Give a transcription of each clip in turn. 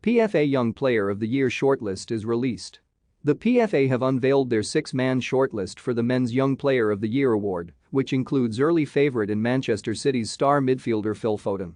PFA Young Player of the Year shortlist is released. The PFA have unveiled their six-man shortlist for the Men's Young Player of the Year award, which includes early favourite in Manchester City's star midfielder Phil Foden.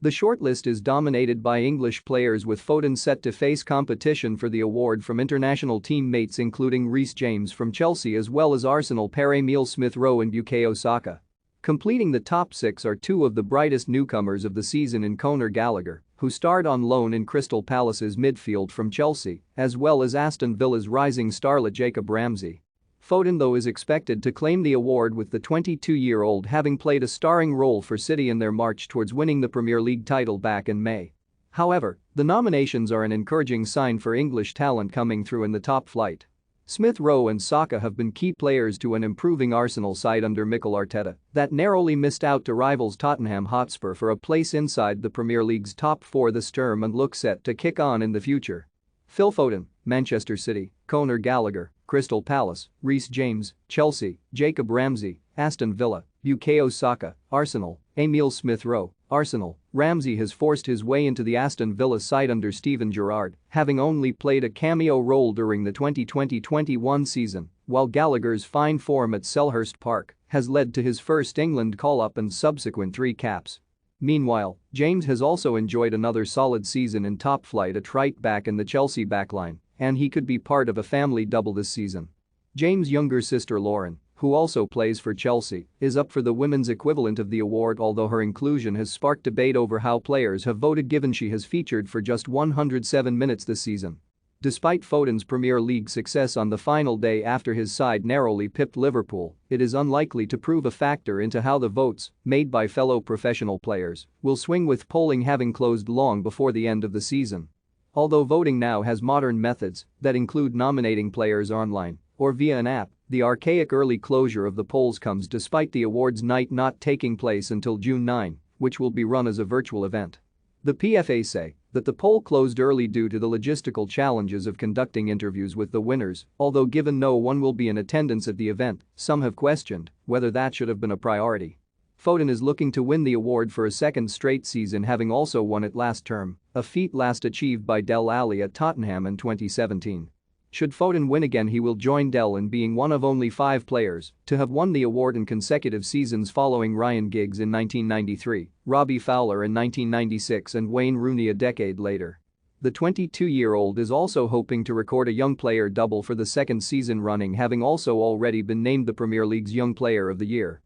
The shortlist is dominated by English players, with Foden set to face competition for the award from international teammates including Reece James from Chelsea as well as Arsenal pair Emile Smith-Rowe and Bukayo Saka. Completing the top six are two of the brightest newcomers of the season in Conor Gallagher, who starred on loan in Crystal Palace's midfield from Chelsea, as well as Aston Villa's rising starlet Jacob Ramsey. Foden, though, is expected to claim the award, with the 22-year-old having played a starring role for City in their march towards winning the Premier League title back in May. However, the nominations are an encouraging sign for English talent coming through in the top flight. Smith-Rowe and Saka have been key players to an improving Arsenal side under Mikel Arteta that narrowly missed out to rivals Tottenham Hotspur for a place inside the Premier League's top four this term and look set to kick on in the future. Phil Foden, Manchester City; Conor Gallagher, Crystal Palace; Reece James, Chelsea; Jacob Ramsey, Aston Villa; Bukayo Saka, Arsenal; Emile Smith-Rowe, Arsenal. Ramsey has forced his way into the Aston Villa side under Steven Gerrard, having only played a cameo role during the 2020-21 season, while Gallagher's fine form at Selhurst Park has led to his first England call-up and subsequent 3 caps. Meanwhile, James has also enjoyed another solid season in top flight at right back in the Chelsea backline, and he could be part of a family double this season. James' younger sister Lauren, who also plays for Chelsea, is up for the women's equivalent of the award, although her inclusion has sparked debate over how players have voted given she has featured for just 107 minutes this season. Despite Foden's Premier League success on the final day after his side narrowly pipped Liverpool, it is unlikely to prove a factor into how the votes, made by fellow professional players, will swing, with polling having closed long before the end of the season. Although voting now has modern methods that include nominating players online or via an app, the archaic early closure of the polls comes despite the awards night not taking place until June 9, which will be run as a virtual event. The PFA say that the poll closed early due to the logistical challenges of conducting interviews with the winners, although given no one will be in attendance at the event, some have questioned whether that should have been a priority. Foden is looking to win the award for a second straight season, having also won it last term, a feat last achieved by Dele Alli at Tottenham in 2017. Should Foden win again, he will join Dele in being one of only 5 players to have won the award in consecutive seasons, following Ryan Giggs in 1993, Robbie Fowler in 1996 and Wayne Rooney a decade later. The 22-year-old is also hoping to record a young player double for the second season running, having also already been named the Premier League's Young Player of the Year.